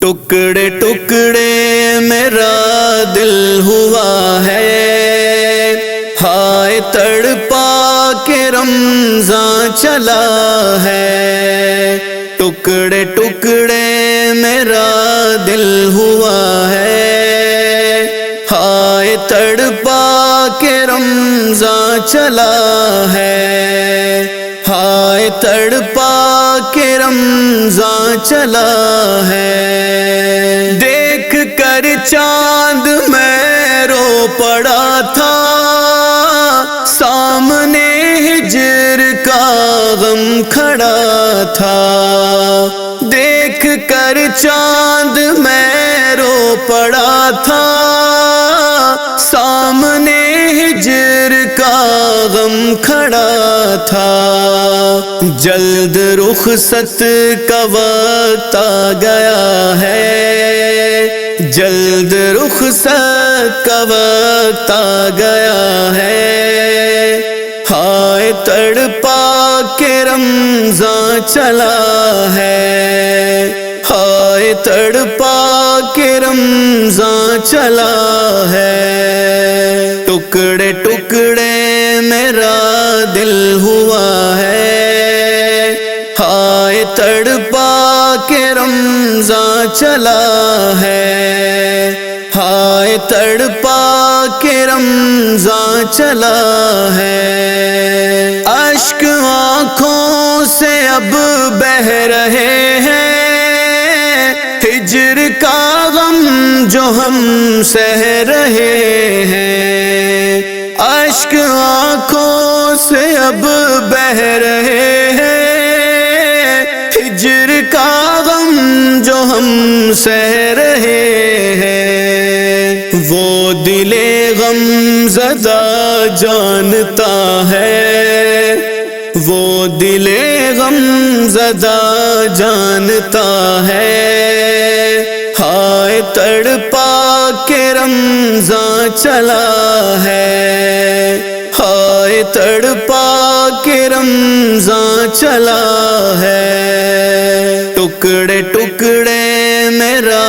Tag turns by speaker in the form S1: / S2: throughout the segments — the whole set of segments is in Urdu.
S1: ٹکڑے ٹکڑے میرا دل ہوا ہے، ہائے تڑپا کے رمضان چلا ہے۔ ٹکڑے ٹکڑے میرا دل ہوا ہے، ہائے تڑپا کے رمضان چلا ہے، ہائے تڑپا کے رمضان چلا ہے۔ دیکھ کر چاند میں رو پڑا تھا، سامنے ہجر کا غم کھڑا تھا۔ دیکھ کر چاند میں رو پڑا تھا، سامنے ہجر کا غم کھڑا تھا۔ جلد رخصت کا وقت آ گیا ہے، جلد رخصت کا وقت آ گیا ہے، ہائے تڑپا کے رمضان چلا ہے، ہائے تڑپا کے رمضان چلا ہے۔ ٹکڑے ٹکڑے میرا دل ہوا ہے، ہائے تڑپا کے رمضان چلا ہے، ہائے تڑپا کے رمضان چلا ہے۔ اشک آنکھوں سے اب بہہ رہے ہیں، ہجر کا غم جو ہم سہ رہے ہیں۔ اشک آنکھوں سے اب بہہ رہے ہیں، ہجر کا غم جو ہم سہ رہے ہیں۔ وہ دل غم زدہ جانتا ہے، وہ دل غم زدہ جانتا ہے، ہائے تڑپا کے رمضان چلا ہے، ہائے تڑپا کے رمضان چلا ہے۔ ٹکڑے ٹکڑے میرا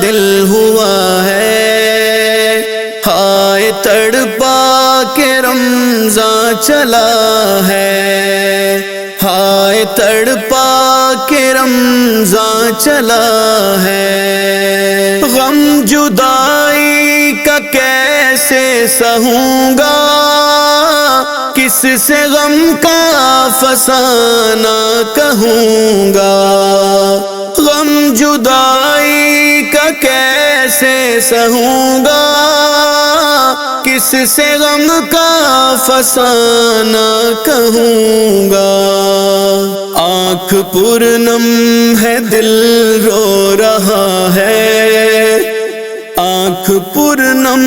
S1: دل ہوا ہے، ہائے تڑپا کے رمضان چلا ہے، ہائے تڑپا کے رمضان چلا ہے۔ غم جدائی کا کیسے سہوں گا، کس سے غم کا فسانہ کہوں گا۔ غم جدائی کا کیسے سہوں گا، کس سے غم کا فسانہ کہوں گا۔ آنکھ پرنم ہے دل رو رہا ہے، آنکھ پرنم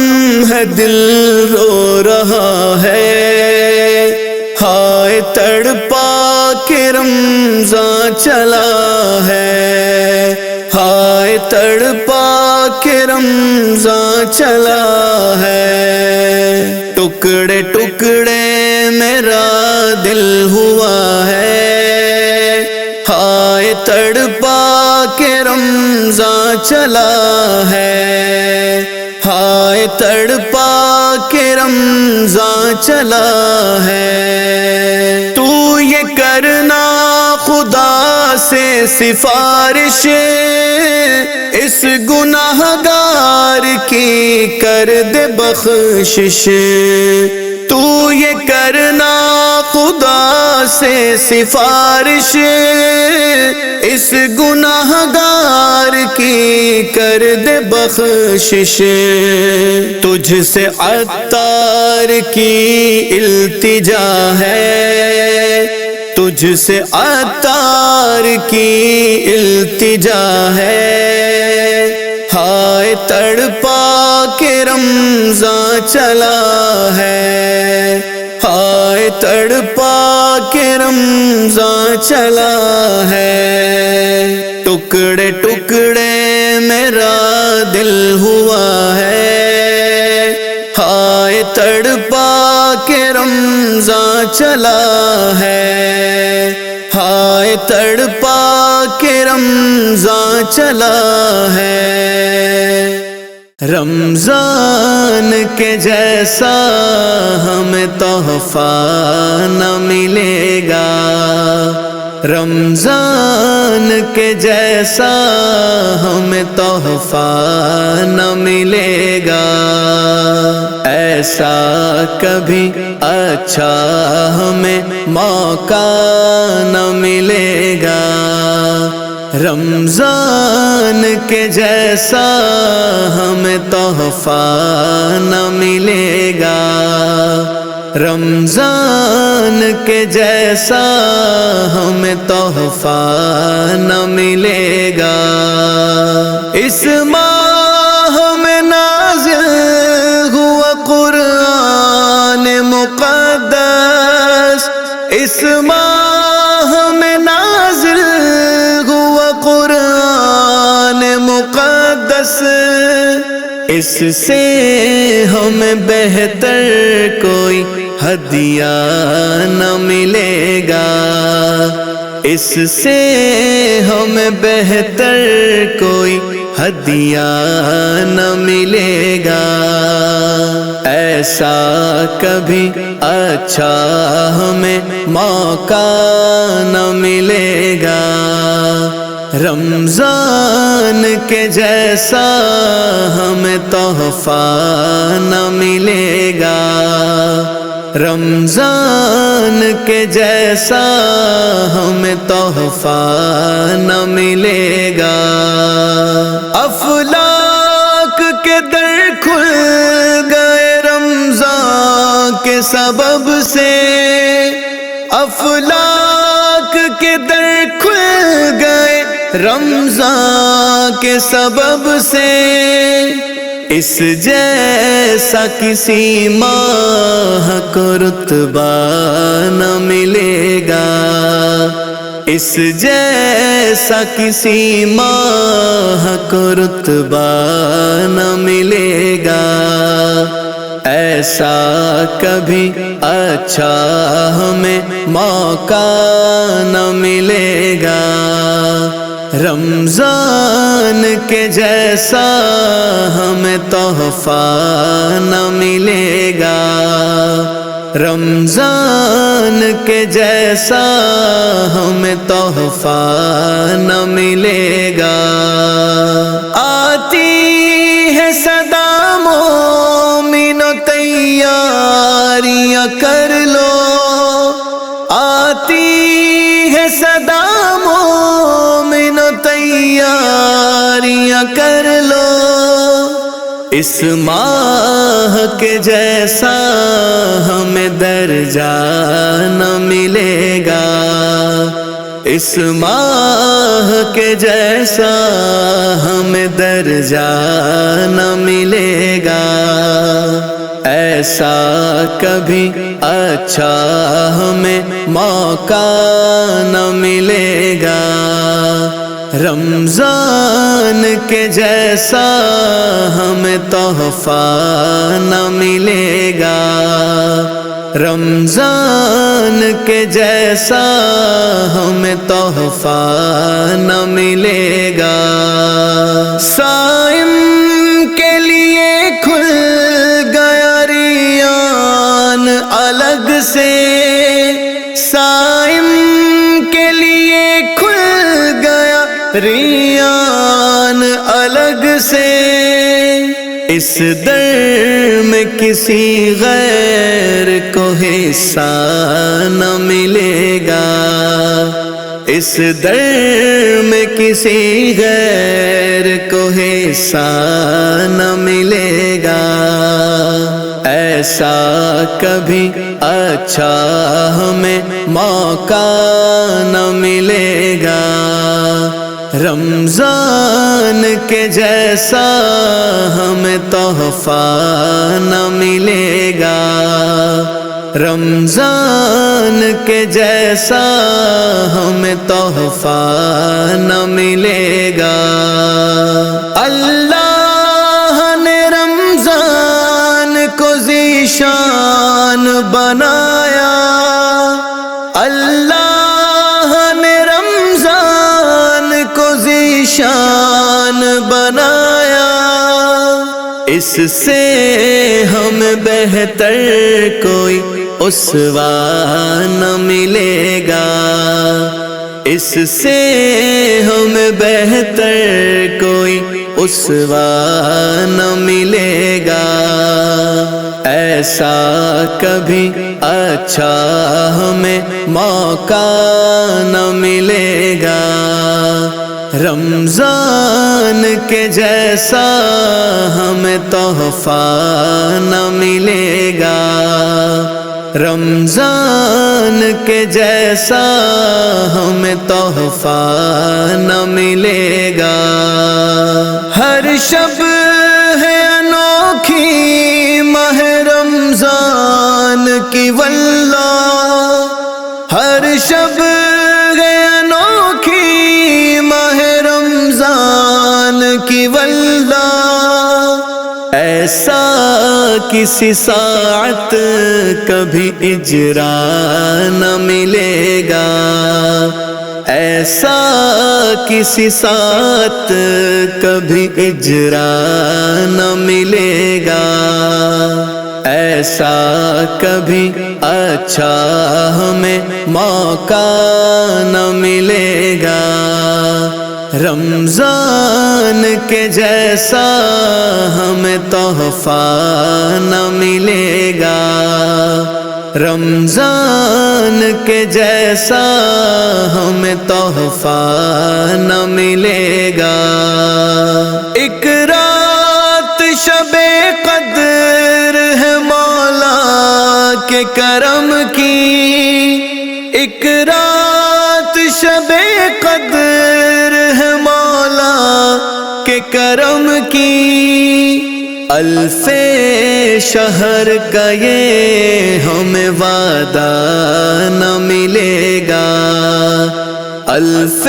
S1: ہے دل رو رہا ہے، ہائے تڑپا کے رمضان چلا ہے، ہائے تڑپا کے رمضان چلا ہے۔ ٹکڑے ٹکڑے میرا دل ہوا ہے، ہائے تڑپا کے رمضان چلا ہے، ہائے تڑپا کے رمضان چلا ہے۔ تو یہ کرنا خدا سے سفارش، اس گناہ گار کی کر دے بخشش۔ تو یہ کرنا خدا سے سفارش، اس گناہ گار کی کر دے بخشش۔ تجھ سے عطار کی التجا ہے، تجھ سے عطار کی التجا ہے، ہائے تڑپا کے رمضان چلا ہے، ہائے تڑپا کے رمضان چلا ہے۔ ٹکڑے ٹکڑے میرا دل ہوا ہے، ہائے تڑپا کے رمضان چلا ہے، ہائے تڑپا کے کہ رمضان چلا ہے، رمضان کے جیسا ہمیں تحفہ نہ ملے گا، رمضان کے جیسا ہمیں تحفہ نہ ملے گا، ایسا کبھی اچھا ہمیں موقع نہ ملے گا، رمضان کے جیسا ہمیں تحفہ نہ ملے گا، رمضان کے جیسا ہمیں تحفہ نہ ملے گا، اس ماہ میں نازل ہوا قرآن مقدس، اس ماہ میں نازل ہوا قرآن مقدس، اس سے ہمیں بہتر کوئی ہدیہ نہ ملے گا، اس سے ہمیں بہتر کوئی ہدیہ نہ ملے گا، ایسا کبھی اچھا ہمیں موقع نہ ملے گا، رمضان کے جیسا ہمیں تحفہ نہ ملے گا، رمضان کے جیسا ہمیں تحفہ نہ ملے گا، افلاک کے در کھل گئے رمضان کے سبب سے، افلاک کے در کھل گئے رمضان کے سبب سے، اس جیسا کسی ماہ کو رتبہ نہ ملے گا، اس جیسا کسی ماہ کو رتبہ نہ ملے گا، ایسا کبھی اچھا ہمیں موقع نہ ملے گا، رمضان کے جیسا ہمیں تحفہ نہ ملے گا، رمضان کے جیسا ہمیں تحفہ نہ ملے گا، آتی ہے صدا مومنو تیاریاں کر لو، آتی ہے صدا مومنو تیاریاں کر لو، اس ماہ کے جیسا ہمیں درجہ نہ ملے گا، اس ماہ کے جیسا ہمیں درجہ نہ ملے گا، ایسا کبھی اچھا ہمیں موقع نہ ملے گا، رمضان کے جیسا ہمیں تحفہ نہ ملے گا، رمضان کے جیسا ہمیں تحفہ نہ ملے گا، صائم کے لیے کھل گیا ریان الگ سے، صائم کے لیے کھل گیا ریان الگ سے، اس در میں کسی غیر کو حصہ نہ ملے گا، اس در میں کسی غیر کو حصہ نہ ملے گا، ایسا کبھی اچھا ہمیں موقع نہ ملے گا، رمضان کے جیسا ہمیں تحفہ نہ ملے گا، رمضان کے جیسا ہمیں تحفہ نہ ملے گا، اللہ نے رمضان کو ذیشان بنایا، اللہ نے رمضان بنایا، اس سے ہم بہتر کوئی اسوہ نہ ملے گا، اس سے ہم بہتر کوئی اسوہ نہ ملے گا، ایسا کبھی اچھا ہمیں موقع نہ ملے گا، رمضان کے جیسا ہمیں تحفہ نہ ملے گا، رمضان کے جیسا ہمیں تحفہ نہ ملے گا، ہر شب ہے انوکھی ماہ رمضان کی واللہ، ہر شب ہے انوکھی ماہ رمضان کی واللہ، ایسا کسی ساعت کبھی اجرا نہ ملے گا، ایسا کسی ساعت کبھی اجرا نہ ملے گا، ایسا کبھی اچھا ہمیں موقع نہ ملے گا، رمضان کے جیسا ہمیں تحفہ نہ ملے گا، رمضان کے جیسا ہمیں تحفہ نہ ملے گا، ایک رات شب قدر ہے مولا کے کرم کی، ایک رات شب قدر ہے مولا کے کرم کی، الف شہر کا یہ ہمیں وعدہ نہ ملے گا، الف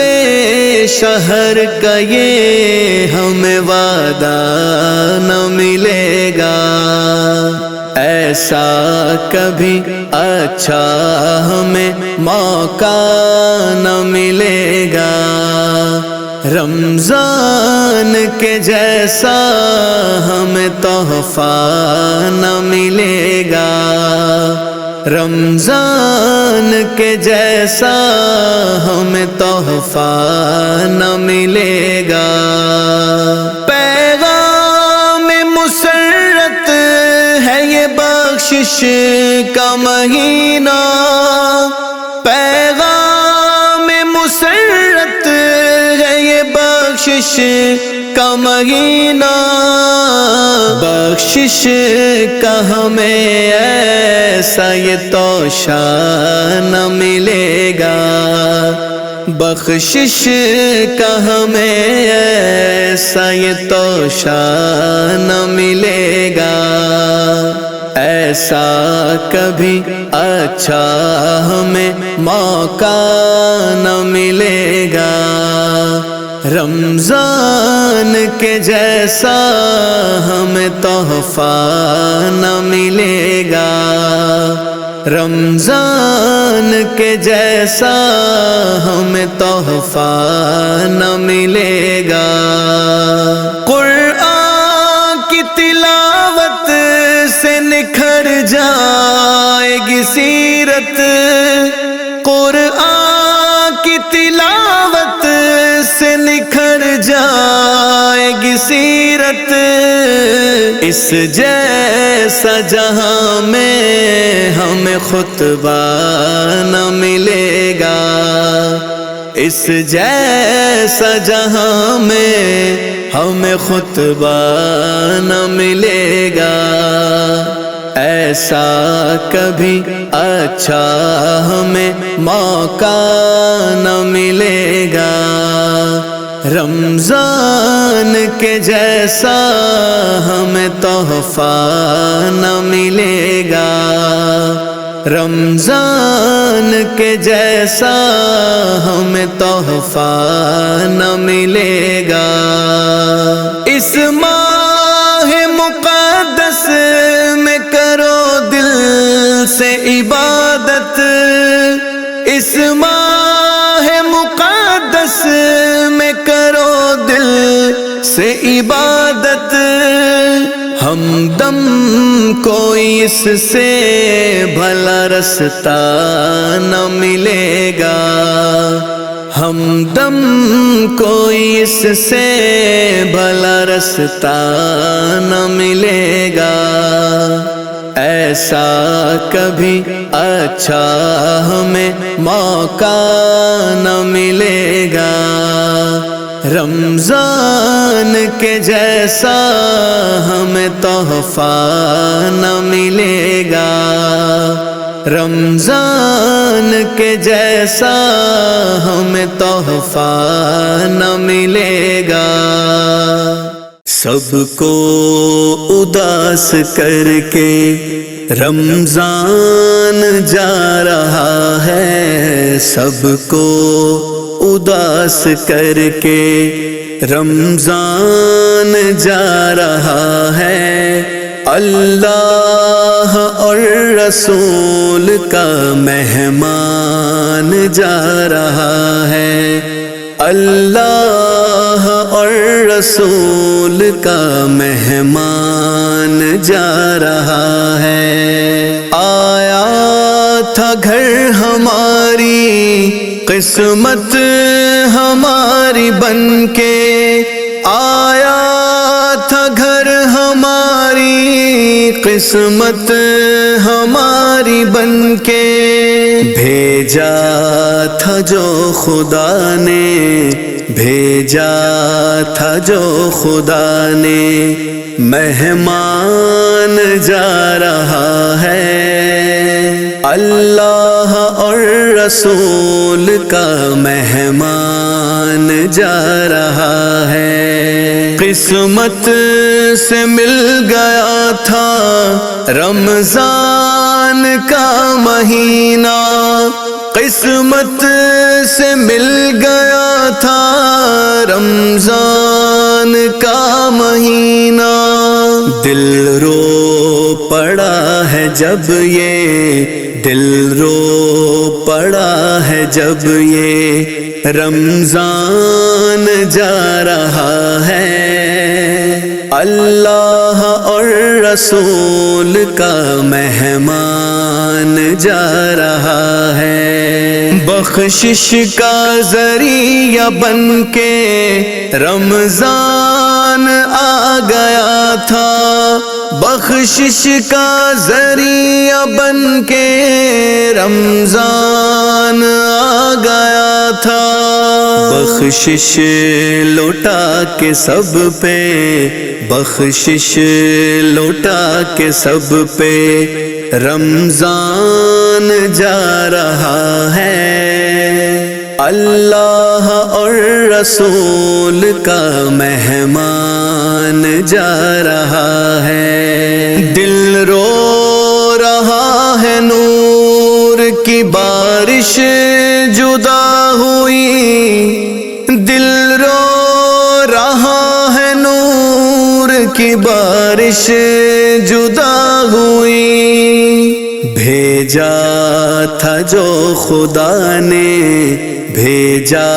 S1: شہر کا یہ ہمیں وعدہ نہ ملے گا، ایسا کبھی اچھا ہمیں موقع نہ ملے گا، رمضان کے جیسا ہمیں تحفہ نہ ملے گا، رمضان کے جیسا ہمیں تحفہ نہ ملے گا، پیغام مسرت ہے یہ بخشش کا مہینہ، پیغام مسرت ہے یہ بخشش کا مہینہ، بخشش کا ہمیں ایسا یہ توشہ نہ ملے گا، بخشش کا ہمیں ایسا یہ توشہ نہ ملے گا، ایسا کبھی اچھا ہمیں موقع نہ ملے گا، رمضان کے جیسا ہمیں تحفہ نہ ملے گا، رمضان کے جیسا ہمیں تحفہ نہ ملے گا، قرآن کی تلاوت سے نکھر جائے گی سیرت، قرآن کی تلاوت سے نکھر جائے گی سیرت، اس جیسا جہاں میں ہمیں خطبہ نہ ملے گا، اس جیسا جہاں میں ہمیں خطبہ نہ ملے گا، ایسا کبھی اچھا ہمیں موقع نہ ملے گا، رمضان کے جیسا ہمیں تحفہ نہ ملے گا، رمضان کے جیسا ہمیں تحفہ نہ ملے گا، اس ماہ مقدس میں کرو دل سے عبادت، اس ماہ مقدس میں کرو دل سے عبادت ہمدم کوئی اس سے بھلا رستہ نہ ملے گا، ہمدم کوئی اس سے بھلا رستہ نہ ملے گا، ایسا کبھی اچھا ہمیں موقع نہ ملے گا، رمضان کے جیسا ہمیں تحفہ نہ ملے گا، رمضان کے جیسا ہمیں تحفہ نہ ملے گا، سب کو اداس کر کے رمضان جا رہا ہے، سب کو اداس کر کے رمضان جا رہا ہے، اللہ اور رسول کا مہمان جا رہا ہے، اللہ اور رسول کا مہمان جا رہا ہے، آیا تھا گھر ہماری قسمت ہماری بن کے، آیا تھا گھر ہماری قسمت ہماری بن کے، بھیجا تھا جو خدا نے، بھیجا تھا جو خدا نے، مہمان جا رہا ہے، اللہ اور رسول کا مہمان جا رہا ہے، قسمت سے مل گیا تھا رمضان کا مہینہ، قسمت سے مل گیا تھا رمضان کا مہینہ، دل رو پڑا ہے جب یہ، دل رو پڑا ہے جب یہ رمضان جا رہا ہے، اللہ اور رسول کا مہمان جا رہا ہے، بخشش کا ذریعہ بن کے رمضان آ گیا تھا، بخشش کا ذریعہ بن کے رمضان آ گیا تھا، بخشش لوٹا کے سب پہ، بخشش لوٹا کے سب پہ رمضان جا رہا ہے، اللہ اور رسول کا مہمان جا رہا ہے، دل رو رہا ہے نور کی بارش جدا ہوئی، دل رو رہا ہے نور کی بارش جدا ہوئی، بھیجا تھا جو خدا نے، بھیجا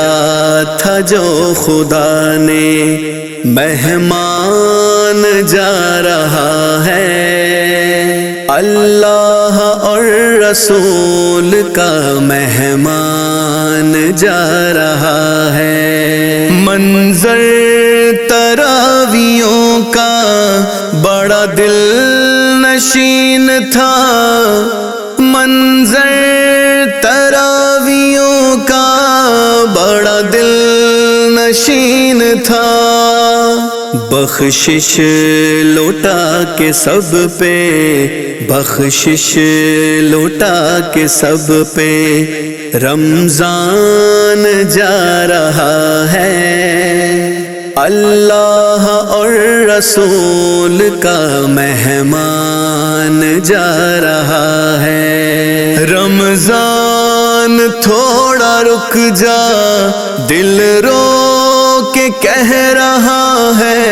S1: تھا جو خدا نے، مہمان جا رہا ہے، اللہ اور رسول کا مہمان جا رہا ہے، منظر تراویوں کا بڑا دل نشین تھا، منظر تراویوں کا بڑا دل نشین تھا، بخشش لوٹا کے سب پہ، بخشش لوٹا کے سب پہ رمضان جا رہا ہے، اللہ اور رسول کا مہمان جا رہا ہے، رمضان تھوڑا رک جا دل رو کے کہہ رہا ہے،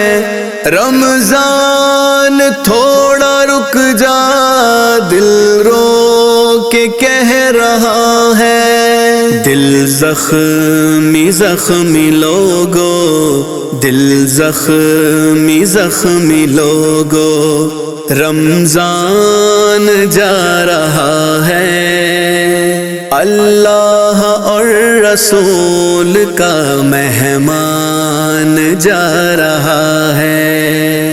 S1: رمضان تھوڑا رک رک جا دل رو کے کہہ رہا ہے، دل زخمی زخمی لوگو، دل زخمی زخمی لوگو، رمضان جا رہا ہے، اللہ اور رسول کا مہمان جا رہا ہے۔